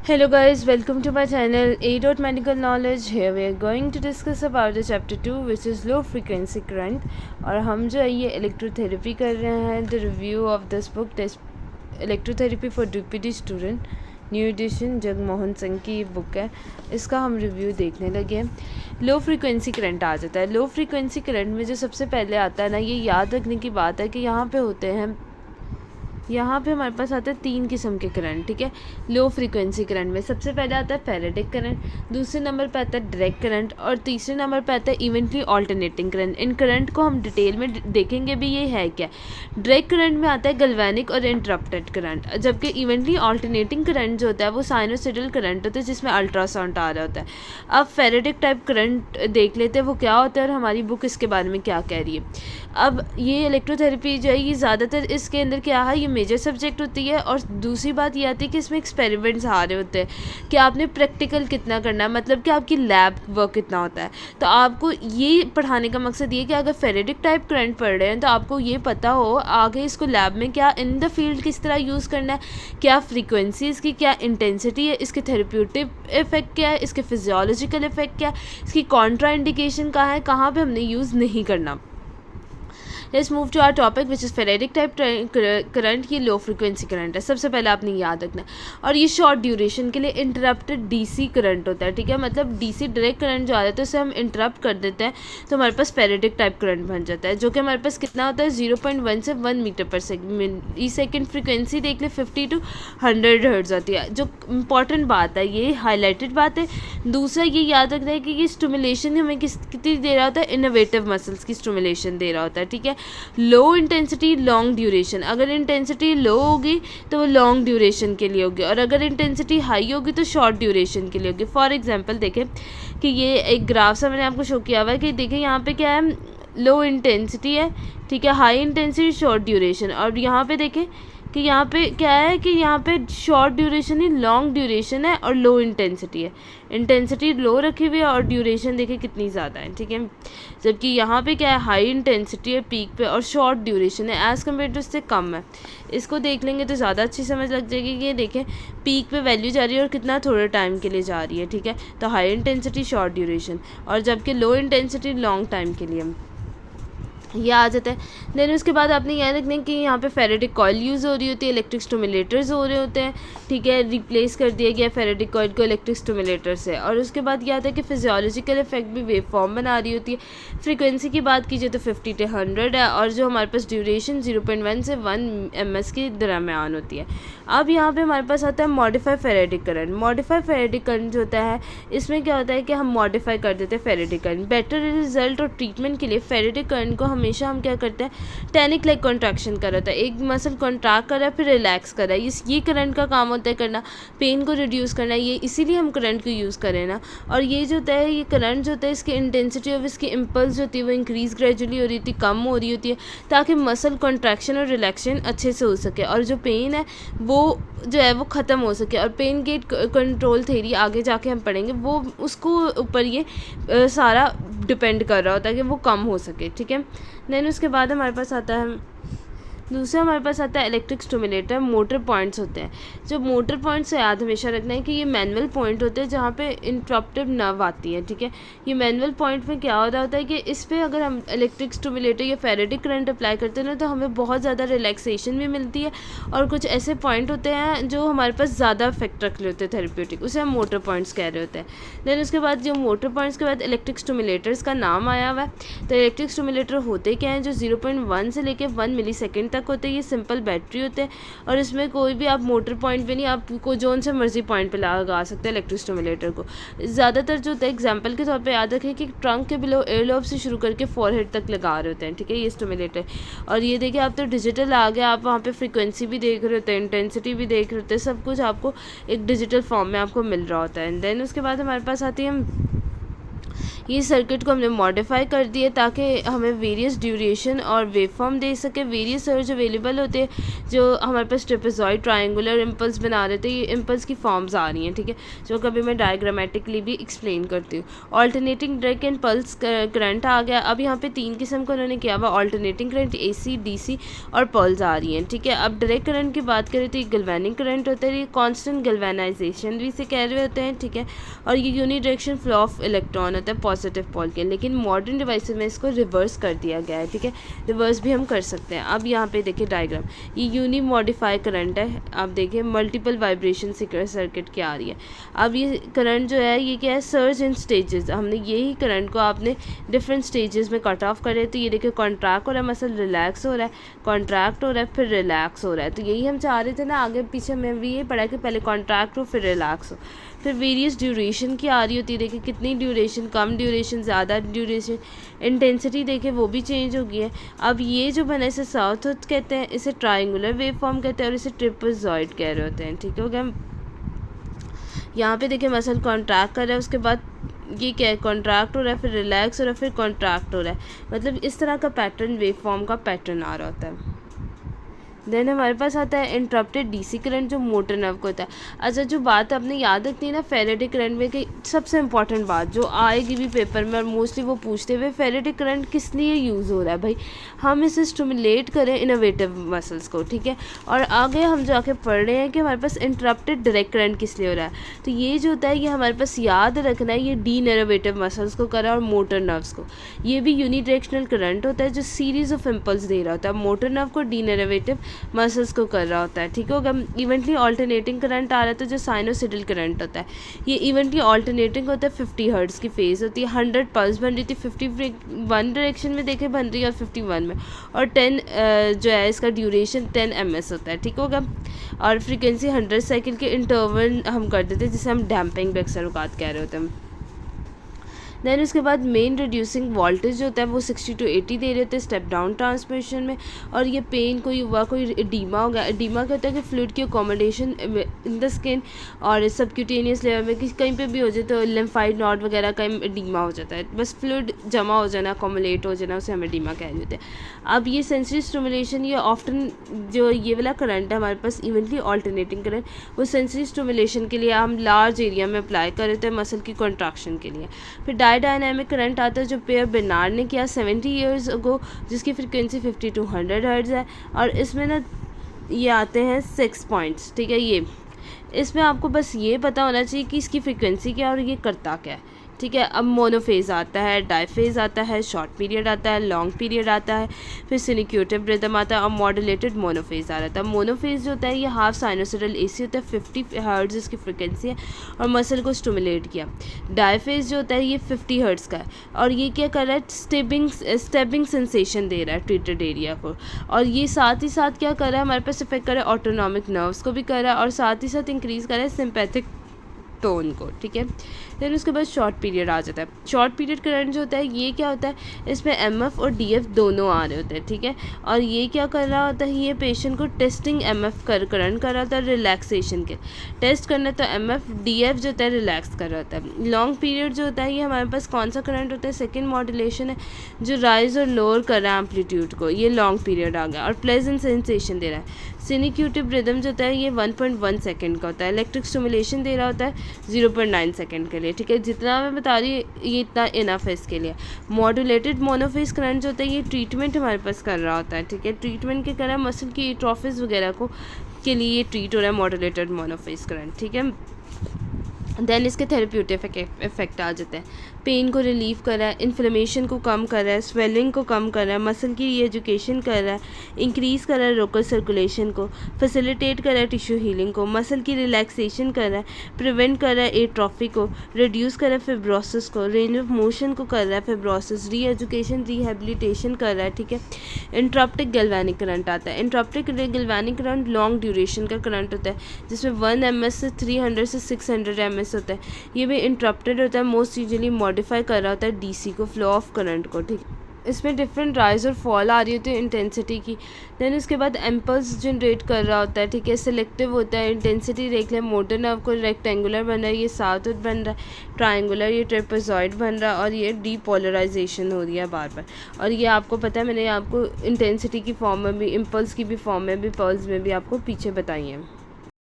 Hello guys, welcome to my channel A. Medical Knowledge. Here we are going to discuss about the chapter 2 which is low frequency current और हम जो है ये electrotherapy कर रहे हैं. The review of this book electrotherapy for DPD student new edition Jagmohan Singh की book है. इसका हम रिव्यू देखने लगे हैं. लो फ्रीक्वेंसी करंट आ जाता है. लो फ्रीक्वेंसी करंट में जो सबसे पहले आता है ना, ये याद रखने की बात है कि यहाँ पे होते हैं, यहाँ पे हमारे पास आता है 3 किस्म के करंट. ठीक है, लो फ्रीक्वेंसी करंट में सबसे पहले आता है फैराडिक करंट, दूसरे नंबर पे आता है डायरेक्ट करंट और तीसरे नंबर पे आता है इवेंटली ऑल्टरनेटिंग करंट. इन करंट को हम डिटेल में देखेंगे भी ये है क्या. डायरेक्ट करंट में आता है गैल्वेनिक और इंटरप्टेड करंट, जबकि इवेंटली ऑल्टरनेटिंग करंट जो होता है वो साइनोसॉइडल करंट होता है जिसमें अल्ट्रासाउंड आ रहा होता है. अब फैराडिक टाइप करंट देख लेते हैं वो क्या होता है और हमारी बुक इसके बारे में क्या कह रही है. अब ये इलेक्ट्रोथेरेपी जो है ये ज़्यादातर इसके अंदर क्या है, ये मेजर सब्जेक्ट होती है. और दूसरी बात ये आती है कि इसमें एक्सपेरिमेंट्स आ रहे होते हैं कि आपने प्रैक्टिकल कितना करना है, मतलब कि आपकी लैब वर्क कितना होता है. तो आपको ये पढ़ाने का मकसद ये कि अगर फेरेडिक टाइप करंट पढ़ रहे हैं तो आपको ये पता हो आगे इसको लैब में क्या इन द फील्ड किस तरह यूज़ करना है, क्या फ्रीक्वेंसी इसकी, क्या इंटेंसिटी है, इसके थेरेप्यूटिक इफेक्ट क्या है, इसके फिजियोलॉजिकल इफेक्ट क्या है, इसकी कॉन्ट्रा इंडिकेशन कहाँ है, कहाँ पर हमने यूज़ नहीं करना. Let's move to our topic which is faradic type current. ये लो फ्रीक्वेंसी करंट है, सबसे पहले आपने याद रखना है. और ये शॉर्ट ड्यूरेशन के लिए इंटरप्टेड डीसी करंट होता है. ठीक है, मतलब डीसी डायरेक्ट करंट जो आ जाता है उसे हम इंटरप्ट कर देते हैं तो हमारे पास फेरेडिक टाइप करंट बन जाता है, जो कि हमारे पास कितना होता है 0.1 से 1 मीटर पर सेकेंड. फ्रीक्वेंसी देख ले 50 to 100 हर्ट्ज आती है. जो इंपॉर्टेंट बात है, ये हाईलाइटेड बात है. दूसरा ये याद रखना है कि ये स्टिमुलेशन हमें कितनी दे रहा होता है, इनोवेटिव मसल्स की स्टिमुलेशन दे रहा होता है. ठीक है, लो इंटेंसिटी लॉन्ग ड्यूरेशन. अगर इंटेंसिटी लो होगी तो वो लॉन्ग ड्यूरेशन के लिए होगी और अगर इंटेंसिटी हाई होगी तो शॉर्ट ड्यूरेशन के लिए होगी. फॉर एग्जांपल देखें कि ये एक ग्राफ सा मैंने आपको शो किया हुआ है कि देखें यहाँ पे क्या है, लो इंटेंसिटी है. ठीक है, हाई इंटेंसिटी शॉर्ट ड्यूरेशन. और यहाँ पे देखें कि यहाँ पे क्या है कि यहाँ पे शॉर्ट ड्यूरेशन ही लॉन्ग ड्यूरेशन है और लो इंटेंसिटी है. इंटेंसिटी लो रखी हुई है और ड्यूरेशन देखिए कितनी ज़्यादा है. ठीक है, जबकि यहाँ पे क्या है, हाई इंटेंसिटी है पीक पे और शॉर्ट ड्यूरेशन है एज़ कम्पेयर टू उससे कम है. इसको देख लेंगे तो ज़्यादा अच्छी समझ लग जाएगी कि ये देखें पीक पे वैल्यू जा रही है और कितना थोड़े टाइम के लिए जा रही है. ठीक है, तो हाई इंटेंसिटी शॉर्ट ड्यूरेशन और जबकि लो इंटेंसिटी लॉन्ग टाइम के लिए ये आ जाता है. देन उसके बाद आपने याद रखना है कि यहाँ पे फेरेटिक कॉइल यूज़ हो रही होती है, इलेक्ट्रिक स्टिमुलेटर्स हो रहे होते हैं. ठीक है, रिप्लेस कर दिया गया फेरेटिक कॉइल को इलेक्ट्रिक स्टिमुलेटर से. और उसके बाद क्या आता है कि फिजियोलॉजिकल इफेक्ट भी वेव फॉर्म बना रही होती है. फ्रीक्वेंसी की बात कीजिए तो 50 to 100 है और जो हमारे पास ड्यूरेशन 0.1 से 1 ms के दरम्यान होती है. अब यहाँ पर हमारे पास आता है modify ferritic current. Modify ferritic current जो होता है इसमें क्या होता है कि हम मॉडिफाई कर देते हैं फेरेटिक करंट. बेटर रिजल्ट और ट्रीटमेंट के लिए फेरेटिक करंट को हमेशा हम क्या करते हैं, टैनिक लाइक कॉन्ट्रैक्शन कर रहा था, एक मसल कॉन्ट्रैक्ट कर रहा है फिर रिलैक्स कर रहा है. ये करंट का काम होता है करना, पेन को रिड्यूस करना. ये इसीलिए हम करंट को यूज़ करें ना. और ये जो होता है, ये करंट जो होता है इसकी इंटेंसिटी और इसकी इम्पल्स जो होती है वो इंक्रीज़ ग्रेजुअली हो रही होती है, कम हो रही होती है ताकि मसल कॉन्ट्रैक्शन और रिलैक्सेशन अच्छे से हो सके और जो पेन है वो जो है वो ख़त्म हो सके. और पेन गेट कंट्रोल थ्योरी आगे जाके हम पढ़ेंगे, वो उसको ऊपर ये सारा डिपेंड कर रहा होता है कि वो कम हो सके. ठीक है, देन उसके बाद हमारे पास आता है दूसरा, हमारे पास आता है इलेक्ट्रिक स्टिमुलेटर. मोटर पॉइंट्स होते हैं. जो मोटर पॉइंट्स से याद हमेशा रखना है कि ये मैनुअल पॉइंट होते हैं जहाँ पे इंटरप्टिव नर्व आती है. ठीक है, ये मैनुअल पॉइंट में क्या हो रहा होता है कि इस पर अगर हम इलेक्ट्रिक स्टिमुलेटर या फेरेटिक करंट अप्लाई करते हैं ना तो हमें बहुत ज़्यादा रिलैक्सेशन भी मिलती है. और कुछ ऐसे पॉइंट होते हैं जो हमारे पास ज़्यादा इफेक्ट रख रहे होते हैं थेरेप्यूटिक, उसे हम मोटर पॉइंट्स कह रहे होते हैं. देन उसके बाद जो मोटर पॉइंट्स के बाद इलेक्ट्रिक स्टिमुलेटर्स का नाम आया हुआ है. तो इलेक्ट्रिक स्टिमुलेटर होते क्या हैं, जो 0.1 से लेकर 1 मिलीसेकेंड तक होते हैं. ये सिंपल बैटरी होते हैं और इसमें कोई भी आप मोटर पॉइंट पे नहीं, आपको जोन से मर्जी पॉइंट पे लगा सकते हैं इलेक्ट्रिक स्टिमुलेटर को. ज़्यादातर जो होता है एग्जांपल के तौर पे याद रखें कि ट्रंक के बिलो एयरलोब से शुरू करके फॉरहेड तक लगा रहे होते हैं. ठीक है, ये स्टिमुलेटर. और ये देखिए आप तो डिजिटल आ गया, आप वहाँ पे फ्रीक्वेंसी भी देख रहे होते हैं, इंटेंसिटी भी देख रहे होते हैं, सब कुछ आपको एक डिजिटल फॉर्म में आपको मिल रहा होता है. देन उसके बाद हमारे पास आती है ये सर्किट को हमने मॉडिफाई कर दिया ताकि हमें वेरियस ड्यूरेशन और वेव फॉर्म दे सके। वेरियस सर्ज अवेलेबल होते हैं जो हमारे पास ट्रेपेजॉइड ट्रायंगुलर इम्पल्स बना रहे थे, ये इम्पल्स की फॉर्म्स आ रही हैं, ठीक है, जो कभी मैं डायग्रामेटिकली भी एक्सप्लेन करती हूँ। Alternating direct and pulse current आ गया। अब यहाँ पे 3 किस्म का उन्होंने किया हुआ, ऑल्टरनेटिंग करंट, AC, DC और पल्स आ रही हैं, ठीक है। अब डायरेक्ट करंट की बात करें तो ये गैल्वेनिक करंट होता है, ये कॉन्स्टेंट गैल्वेनाइजेशन भी इसे कह रहे होते हैं, ठीक है, और ये यूनिडायरेक्शन फ्लो ऑफ इलेक्ट्रॉन होता है पॉजिटिव पोल के। लेकिन मॉडर्न डिवाइसेस में इसको रिवर्स कर दिया गया है, ठीक है, रिवर्स भी हम कर सकते हैं। अब यहाँ पे देखिए डायग्राम, ये यूनी मॉडिफाई करंट है। आप देखिए मल्टीपल वाइब्रेशन सर्किट क्या आ रही है। अब ये करंट जो है ये क्या है, सर्ज इन स्टेजेस। हमने यही करंट को आपने डिफरेंट स्टेजेस में कट ऑफ करे, तो ये देखिए कॉन्ट्रैक्ट हो रहा है, मसल रिलैक्स हो रहा है, कॉन्ट्रैक्ट हो रहा है, फिर रिलैक्स हो रहा है। तो यही हम चाह रहे थे ना, आगे पीछे में भी ये पढ़ा कि पहले कॉन्ट्रैक्ट हो फिर रिलैक्स हो। फिर वेरियस ड्यूरेशन की आ रही होती है, देखिए कितनी ड्यूरेशन, कम ड्यूरेशन, ज़्यादा ड्यूरेशन, इंटेंसिटी देखिए वो भी चेंज हो गई है। अब ये जो बना इसे साउथ कहते हैं, इसे ट्रायंगुलर वेव फॉर्म कहते हैं और इसे ट्रेपेजॉइड कह रहे होते हैं, ठीक हो गया। यहाँ पे देखिए मसल कॉन्ट्रैक्ट कर रहा है, उसके बाद ये क्या है, कॉन्ट्रैक्ट हो रहा है, फिर रिलैक्स हो रहा है, फिर कॉन्ट्रैक्ट हो रहा है, मतलब इस तरह का पैटर्न, वेव फॉर्म का पैटर्न आ रहा होता है। देन हमारे पास आता है इंटरप्टेड DC करंट जो मोटर नर्व को होता है। अच्छा, जो बात आपने याद रखनी है ना फेरेडे करंट में, कि सबसे इंपॉर्टेंट बात जो आएगी भी पेपर में और मोस्टली वो पूछते हुए, फेरेडे करंट किस लिए यूज़ हो रहा है भाई, हम इसे स्टिमुलेट करें इनोवेटिव मसल्स को, ठीक है। और आगे हम जाके पढ़ रहे हैं कि हमारे पास इंटरप्टेड डायरेक्ट करंट किस लिए हो रहा है। तो ये जो होता है ये हमारे पास याद रखना है, ये डीनर्वेटिव मसल्स को कर रहा है और मोटर नर्व्स को। ये भी यूनिडायरेक्शनल करंट होता है जो सीरीज ऑफ इम्पल्स दे रहा होता है, मोटर नर्व को डीनर्वेटिव मसल्स को कर रहा होता है, ठीक होगा। इवेंटली ऑल्टरनेटिंग करंट आ रहा है तो जो साइनोसिडल करंट होता है ये इवेंटली ऑल्टरनेटिंग होता है, 50 हर्ट्ज की फेज होती है, 100 पल्स बन रही थी, 51 डायरेक्शन में देखे बन रही है और 51 में, और 10 जो है इसका ड्यूरेशन 10 ms होता है, ठीक होगा। और फ्रीक्वेंसी 100 साइकिल के इंटरवल हम कर देते हैं, जिसे हम डैम्पिंग बेक्सर औकात कह रहे होते हैं। देन उसके बाद मेन रिड्यूसिंग वोल्टेज जो होता है वो 60 to 80 दे रहे थे स्टेप डाउन ट्रांसमिशन में। और ये पेन कोई हुआ, कोई एडीमा हो गया, एडीमा क्या होता है कि फ्लूइड की अकोमोडेशन इन द स्किन और सबक्यूटेनियस लेवल में कहीं पे भी हो जाए तो लिम्फाइड नॉड वगैरह का एडीमा हो जाता है, बस फ्लूइड जमा हो जाना, अकोमोलेट हो जाना, उसे हम एडीमा कह रहे होते हैं। अब ये सेंसरी स्टिमुलेशन, ये ऑफ्टन जो ये वाला करंट है हमारे पास इवेंटली ऑल्टरनेटिंग करंट, वो सेंसरी स्टिमुलेशन के लिए हम लार्ज एरिया में अप्लाई कर रहे थे मसल की कॉन्ट्रैक्शन के लिए। फिर डायनामिक करंट आता है जो पेयर बेनार्ड ने किया 70 ईयर्स अगो, जिसकी फ्रीक्वेंसी 50 to 100 हर्ट्ज है। और इसमें ना ये आते हैं 6 पॉइंट्स, ठीक है। ये इसमें आपको बस ये पता होना चाहिए कि इसकी फ्रीक्वेंसी क्या है और ये करता क्या है, ठीक है। अब मोनोफेज आता है, डायफेज आता है, शॉर्ट पीरियड आता है, लॉन्ग पीरियड आता है, फिर सिनिक्यूटिव रिदम आता है और मॉड्यूलेटेड मोनोफेज आ रहा था। मोनोफेज जो होता है ये हाफ साइनोसिडल AC होता है, 50 हर्ट्ज इसकी फ्रिक्वेंसी है और मसल को स्टिमुलेट किया। डायफेज जो होता है ये 50 हर्ट्ज का है और ये क्या कर रहा है, स्टेबिंग सेंसेशन दे रहा है ट्रीटेड एरिया को। और ये साथ ही साथ क्या कर रहा है, हमारे पास इफेक्ट कर रहा है ऑटोनॉमिक नर्व्स को भी कर रहा है और साथ ही साथ इंक्रीज़ कर रहा है सिंपैथिक टोन को, ठीक है। फिर उसके बाद शॉर्ट पीरियड आ जाता है। शॉर्ट पीरियड करंट जो होता है ये क्या होता है, इसमें MF और DF दोनों आ रहे होते हैं, ठीक है। और ये क्या कर रहा होता है, ये पेशेंट को टेस्टिंग MF करंट कर रहा होता है रिलैक्सेशन के, टेस्ट करना तो MF, DF जो होता है रिलैक्स कर रहा होता है। लॉन्ग पीरियड जो होता है ये हमारे पास कौन सा करंट होता है, सेकेंड मॉड्यूलेशन है जो राइज और लोअर कर रहा है एम्पलीट्यूड को, ये लॉन्ग पीरियड आ गया और प्लेजेंट सेंसेशन दे रहा है। सिनिक्यूटिव रिदम जो होता है ये 1.1 सेकेंड का होता है, इलेक्ट्रिक स्टिमुलेशन दे रहा होता है 0.9 सेकेंड के लिए, ठीक है। जितना मैं बता रही हूँ ये इतना इनफ है इसके लिए। मॉड्यूलेटेड मोनोफेज करंट जो होता है ये ट्रीटमेंट हमारे पास कर रहा होता है, ठीक है। ट्रीटमेंट के कर रहा है मसल की एट्रोफिस वगैरह को के लिए ये ट्रीट हो रहा है मॉड्यूलेटेड मोनोफेज करंट, ठीक है। देन इसके थेरेप्यूटिक इफेक्ट आ जाते हैं, पेन को रिलीव कर रहा है, इन्फ्लेमेशन को कम कर रहा है, स्वेलिंग को कम कर रहा है, मसल की रीएजुकेशन कर रहा है, इंक्रीज़ कर रहा है लोकल सर्कुलेशन को, फैसिलिटेट कर रहा है टिश्यू हीलिंग को, मसल की रिलैक्सेशन कर रहा है, प्रिवेंट कर रहा है एट्रोफी को, रिड्यूस कर रहा है फिब्रोसिस को, रेंज ऑफ मोशन को कर रहा है फिब्रोसिस, रीएजुकेशन रिहेबिलिटेशन कर रहा है, ठीक है। इंट्रप्टिक गैल्वेनिक करंट आता है। इंट्रप्टिक गैल्वेनिक करंट लॉन्ग ड्यूरेशन का करंट होता है जिसमें 1 ms से 300 से 600 ms होता है। ये भी इंटरप्टेड होता है, मोस्ट यूजुअली मॉडिफाई कर रहा होता है DC को, फ्लो ऑफ करंट को, ठीक। इसमें डिफरेंट राइज और फॉल आ रही होती है इंटेंसिटी की। देन उसके बाद इम्पल्स जनरेट कर रहा होता है, ठीक है, सिलेक्टिव होता है। इंटेंसिटी देख लें, मोटर नर्व को रेक्टेंगुलर बन रहा है, ये साउथ बन रहा है, ट्राइंगुलर ये ट्रेपेजॉइड बन रहा है, और ये डीपोलराइजेशन हो रही है बार बार। और ये आपको पता है, मैंने आपको इंटेंसिटी की फॉर्म में भी, इम्पल्स की भी फॉर्म में भी, पल्स में भी आपको पीछे बताई है।